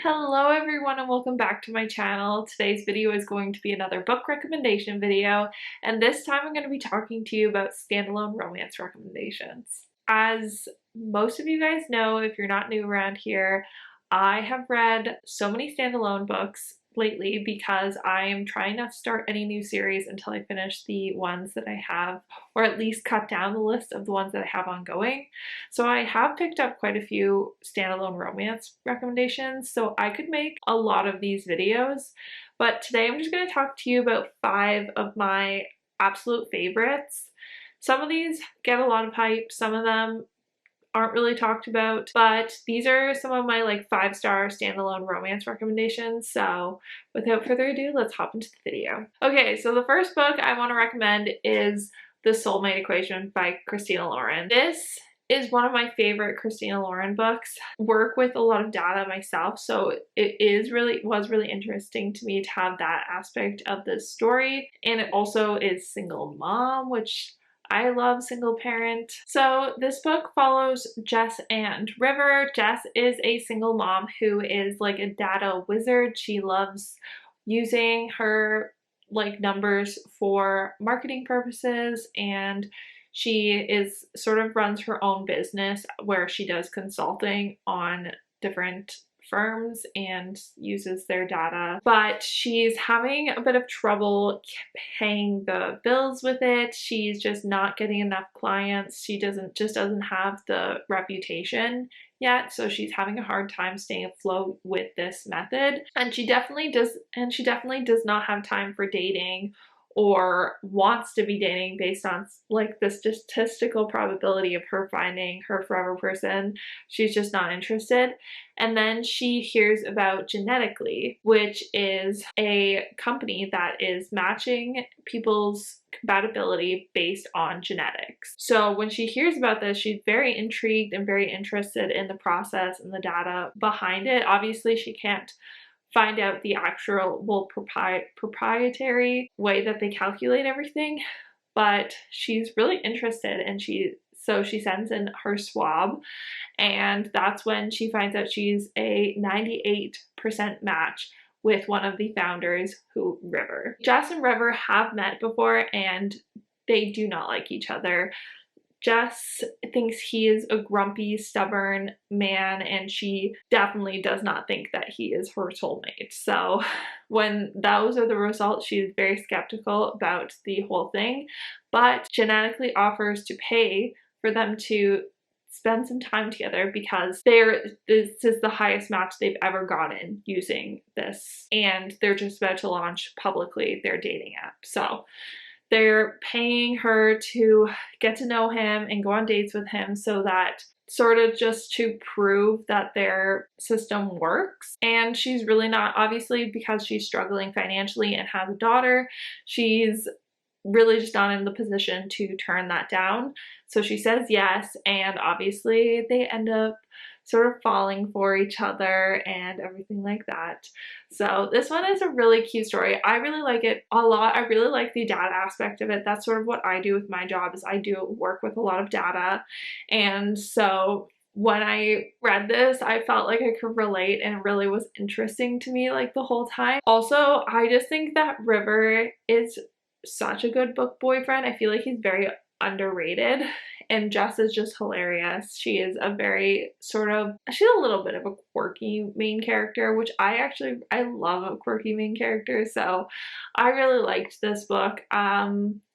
Hello everyone and welcome back to my channel. Today's video is going to be another book recommendation video, and this time I'm going to be talking to you about standalone romance recommendations. As most of you guys know, if you're not new around here, I have read so many standalone books lately because I am trying not to start any new series until I finish the ones that I have, or at least cut down the list of the ones that I have ongoing. So I have picked up quite a few standalone romance recommendations, so I could make a lot of these videos, but today I'm just going to talk to you about 5 of my absolute favorites. Some of these get a lot of hype, some of them aren't really talked about, but these are some of my 5-star standalone romance recommendations. So without further ado, let's hop into the video. Okay, so the first book I want to recommend is The Soulmate Equation by Christina Lauren. This is one of my favorite Christina Lauren books. Work with a lot of data myself, so it was really interesting to me to have that aspect of this story. And it also is single mom, which I love single parent. So this book follows Jess and River. Jess is a single mom who is like a data wizard. She loves using her numbers for marketing purposes, and she is sort of runs her own business where she does consulting on different firms and uses their data, but she's having a bit of trouble paying the bills with it. She's just not getting enough clients. She doesn't have the reputation yet, so she's having a hard time staying afloat with this method. And she definitely does not have time for dating or wants to be dating based on the statistical probability of her finding her forever person. She's just not interested. And then she hears about Genetically, which is a company that is matching people's compatibility based on genetics. So when she hears about this, she's very intrigued and very interested in the process and the data behind it. Obviously, she can't find out the actual proprietary way that they calculate everything, but she's really interested, and so she sends in her swab, and that's when she finds out she's a 98% match with one of the founders, River. Jess and River have met before and they do not like each other. Jess thinks he is a grumpy, stubborn man, and she definitely does not think that he is her soulmate. So when those are the results, she's very skeptical about the whole thing, but Genetically offers to pay for them to spend some time together because this is the highest match they've ever gotten using this, and they're just about to launch publicly their dating app. So they're paying her to get to know him and go on dates with him, so that sort of just to prove that their system works. And she's really not, obviously, because she's struggling financially and has a daughter, she's really just not in the position to turn that down. So she says yes, and obviously they end up sort of falling for each other and everything like that. So this one is a really cute story. I really like it a lot. I really like the data aspect of it. That's sort of what I do with my job, is I do work with a lot of data. And so when I read this, I felt like I could relate, and it really was interesting to me the whole time. Also, I just think that River is such a good book boyfriend. I feel like he's very underrated, and Jess is just hilarious. She is she's a little bit of a quirky main character, which I love a quirky main character, so I really liked this book.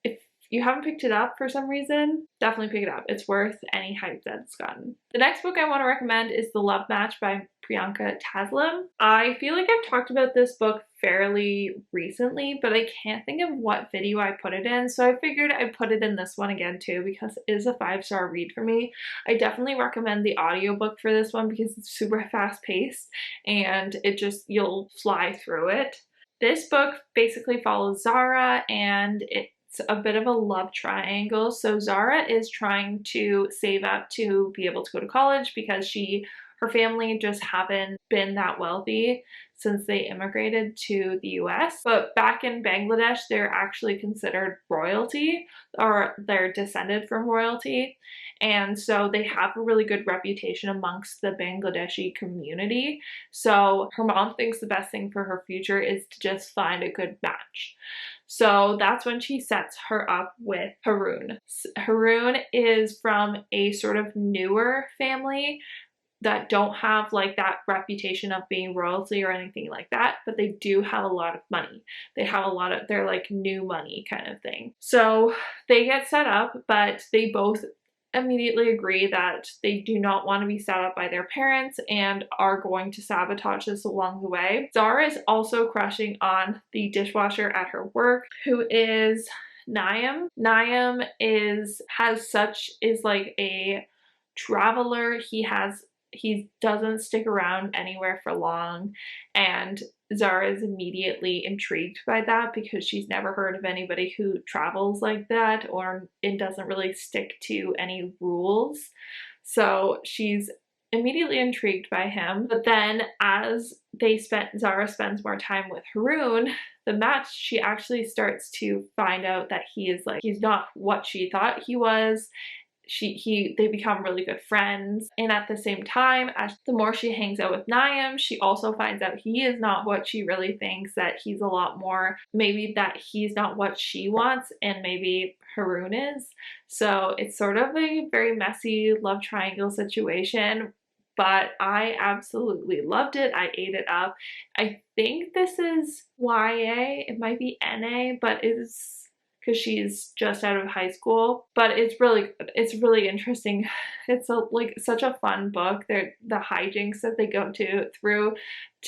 If you haven't picked it up for some reason, definitely pick it up. It's worth any hype that it's gotten. The next book I want to recommend is The Love Match by Priyanka Taslim. I feel like I've talked about this book fairly recently, but I can't think of what video I put it in, so I figured I'd put it in this one again too, because it is a 5-star read for me. I definitely recommend the audiobook for this one because it's super fast paced and you'll fly through it. This book basically follows Zara, and it's a bit of a love triangle. So Zara is trying to save up to be able to go to college because her family just haven't been that wealthy since they immigrated to the US. But back in Bangladesh, they're actually considered royalty, or they're descended from royalty. And so they have a really good reputation amongst the Bangladeshi community. So her mom thinks the best thing for her future is to just find a good match. So that's when she sets her up with Haroon. Haroon is from a sort of newer family that don't have like that reputation of being royalty or anything like that, but they do have a lot of money. They have a lot of, they're like new money kind of thing. So they get set up, but they both immediately agree that they do not want to be set up by their parents and are going to sabotage this along the way. Zara is also crushing on the dishwasher at her work, who is Naim. Naim is like a traveler. He doesn't stick around anywhere for long, and Zara is immediately intrigued by that because she's never heard of anybody who travels like that, or it doesn't really stick to any rules. So she's immediately intrigued by him. But then as Zara spends more time with Haroon, the match, she actually starts to find out that he's not what she thought he was. They become really good friends, and at the same time, as the more she hangs out with Naim, she also finds out he is not what she really thinks, that he's a lot more, maybe that he's not what she wants, and maybe Haroon is. So it's sort of a very messy love triangle situation, but I absolutely loved it. I ate it up. I think this is YA, it might be NA, but it's because she's just out of high school, but it's really interesting. It's such a fun book. The hijinks that they go through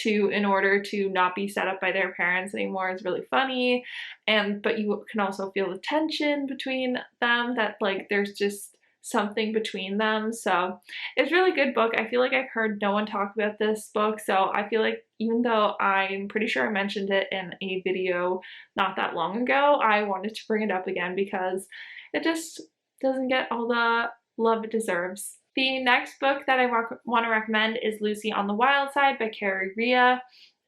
in order to not be set up by their parents anymore is really funny, but you can also feel the tension between them, that like there's just something between them. So it's a really good book. I feel like I've heard no one talk about this book, so I feel like even though I'm pretty sure I mentioned it in a video not that long ago, I wanted to bring it up again because it just doesn't get all the love it deserves. The next book that I want to recommend is Lucy on the Wild Side by Carrie Rhea.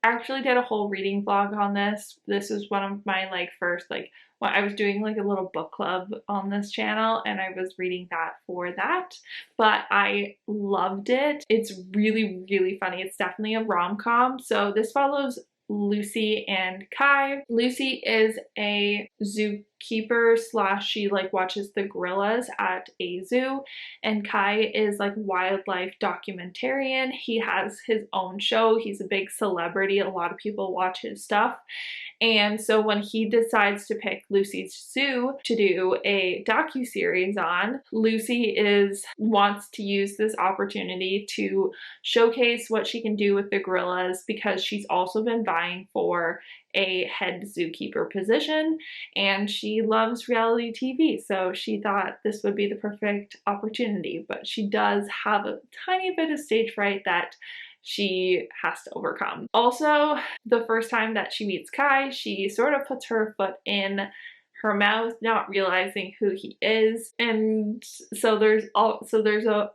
I actually did a whole reading vlog on this. This was one of my first when I was doing a little book club on this channel, and I was reading that for that, but I loved it. It's really, really funny. It's definitely a rom-com. So this follows Lucy and Kai. Lucy is a zookeeper / she watches the gorillas at a zoo, and Kai is wildlife documentarian. He has his own show. He's a big celebrity. A lot of people watch his stuff. And so when he decides to pick Lucy's zoo to do a docu-series on, Lucy wants to use this opportunity to showcase what she can do with the gorillas, because she's also been vying for a head zookeeper position, and she loves reality TV, so she thought this would be the perfect opportunity. But she does have a tiny bit of stage fright that she has to overcome. Also, the first time that she meets Kai, she sort of puts her foot in her mouth, not realizing who he is, and so there's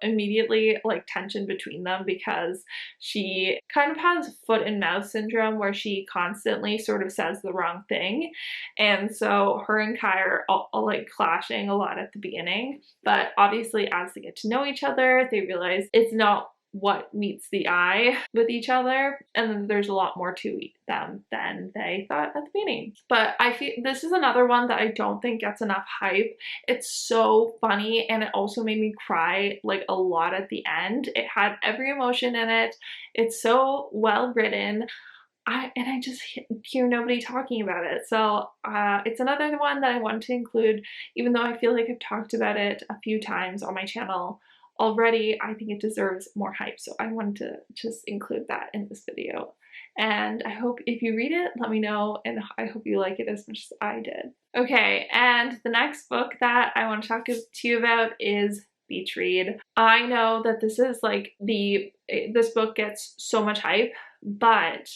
immediately tension between them, because she kind of has foot and mouth syndrome, where she constantly sort of says the wrong thing, and so her and Kai are all clashing a lot at the beginning. But obviously, as they get to know each other, they realize it's not what meets the eye with each other, and then there's a lot more to them than they thought at the beginning. But I feel this is another one that I don't think gets enough hype. It's so funny, and it also made me cry a lot at the end. It had every emotion in it. It's so well written. I just hear nobody talking about it. So it's another one that I wanted to include, even though I feel like I've talked about it a few times on my channel already. I think it deserves more hype, so I wanted to just include that in this video. And I hope if you read it, let me know, and I hope you like it as much as I did. Okay, and the next book that I want to talk to you about is Beach Read. I know that this is this book gets so much hype, but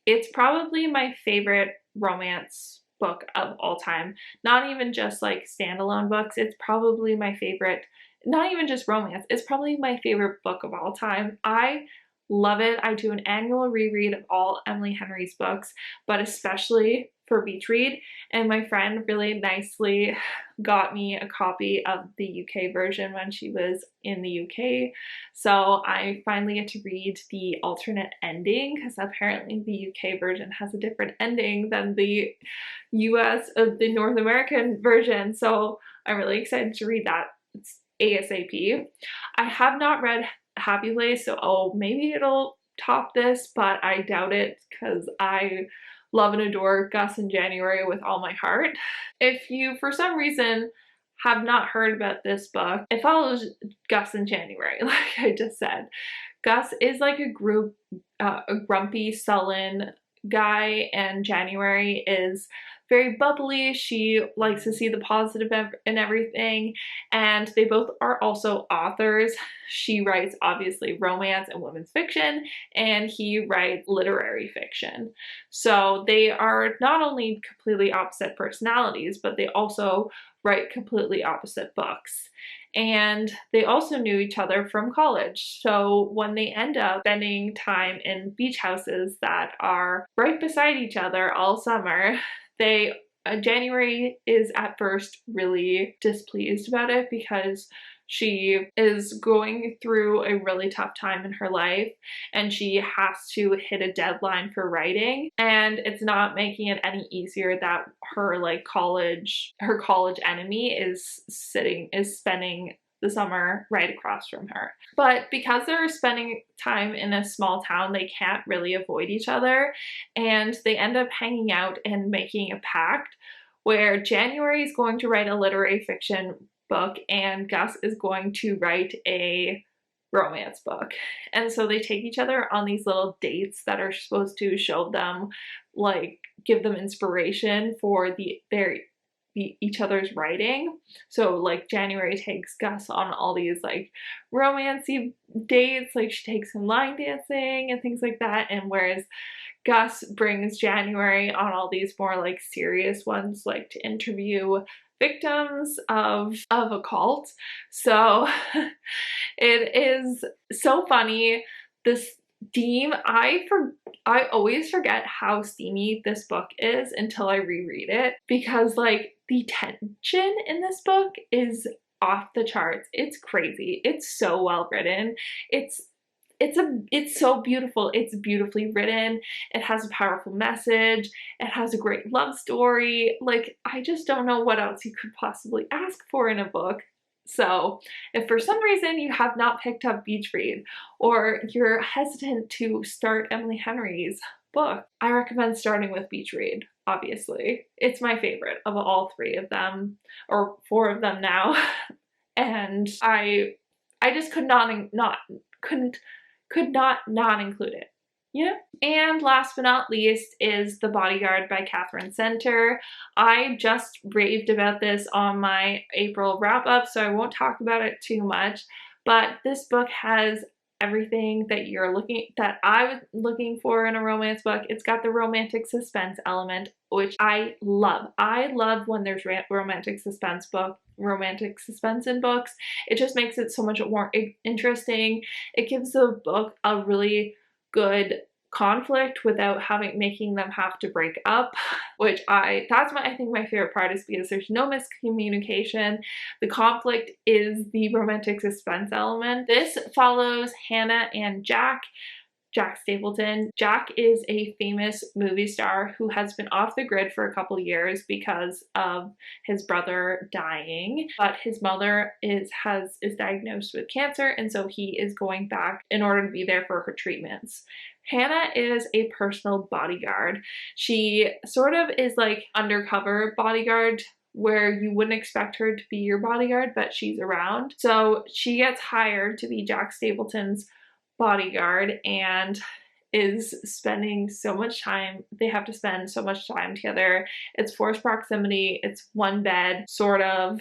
it's probably my favorite romance book of all time. Not even just standalone books, it's probably my favorite not even just romance, it's probably my favorite book of all time. I love it. I do an annual reread of all Emily Henry's books, but especially for Beach Read, and my friend really nicely got me a copy of the UK version when she was in the UK, so I finally get to read the alternate ending, because apparently the UK version has a different ending than the US of the North American version, so I'm really excited to read that. It's ASAP. I have not read Happy Place, so maybe it'll top this, but I doubt it because I love and adore Gus in January with all my heart. If you for some reason have not heard about this book, it follows Gus in January, like I just said. Gus is like a grumpy, sullen guy, and January is very bubbly. She likes to see the positive in everything, and they both are also authors. She writes obviously romance and women's fiction, and he writes literary fiction. So they are not only completely opposite personalities, but they also write completely opposite books. And they also knew each other from college. So when they end up spending time in beach houses that are right beside each other all summer, January is at first really displeased about it because she is going through a really tough time in her life and she has to hit a deadline for writing, and it's not making it any easier that her college enemy is spending the summer right across from her. But because they're spending time in a small town, they can't really avoid each other, and they end up hanging out and making a pact where January is going to write a literary fiction book and Gus is going to write a romance book. And so they take each other on these little dates that are supposed to show them, give them inspiration for each other's writing. So January takes Gus on all these romancy dates, she takes him line dancing and things like that, and whereas Gus brings January on all these more serious ones, to interview victims of a cult. So it is so funny. This theme, I always forget how steamy this book is until I reread it, because the tension in this book is off the charts. It's crazy. It's so well written. It's so beautiful. It's beautifully written. It has a powerful message. It has a great love story. I just don't know what else you could possibly ask for in a book. So if for some reason you have not picked up Beach Read, or you're hesitant to start Emily Henry's book, I recommend starting with Beach Read, obviously. It's my favorite of all three of them, or four of them now. And I just could not include it, you know? And last but not least is The Bodyguard by Catherine Center. I just raved about this on my April wrap-up, so I won't talk about it too much, but this book has everything that I was looking for in a romance book. It's got the romantic suspense element, which I love. I love when there's romantic suspense in books. It just makes it so much more interesting. It gives the book a really good conflict without making them have to break up, which I think my favorite part is because there's no miscommunication. The conflict is the romantic suspense element. This follows Hannah and Jack Stapleton. Jack is a famous movie star who has been off the grid for a couple years because of his brother dying, but his mother is diagnosed with cancer, and so he is going back in order to be there for her treatments. Hannah is a personal bodyguard. She sort of is undercover bodyguard, where you wouldn't expect her to be your bodyguard, but she's around. So she gets hired to be Jack Stapleton's bodyguard and is spending so much time. They have to spend so much time together. It's forced proximity. It's one bed, sort of.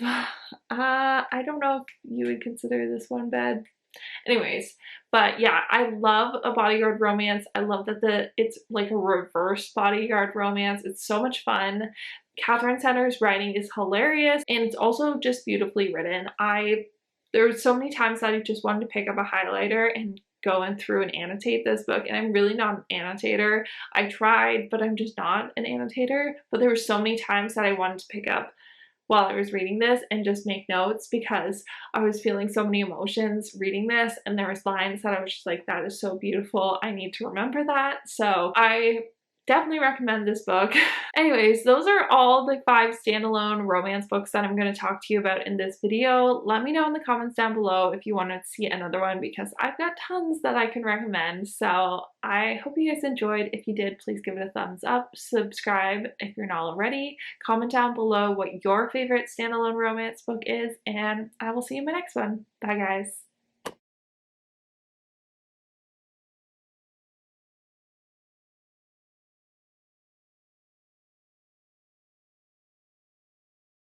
I don't know if you would consider this one bed. Anyways, but yeah, I love a bodyguard romance. I love that it's a reverse bodyguard romance. It's so much fun. Catherine Center's writing is hilarious, and it's also just beautifully written. I There were so many times that I just wanted to pick up a highlighter and go in through and annotate this book, and I'm really not an annotator. I tried, but I'm just not an annotator. But there were so many times that I wanted to pick up while I was reading this and just make notes because I was feeling so many emotions reading this, and there was lines that I was just like, that is so beautiful, I need to remember that. So I definitely recommend this book. Anyways, those are all the 5 standalone romance books that I'm going to talk to you about in this video. Let me know in the comments down below if you want to see another one, because I've got tons that I can recommend. So I hope you guys enjoyed. If you did, please give it a thumbs up, subscribe if you're not already, comment down below what your favorite standalone romance book is, and I will see you in my next one. Bye guys.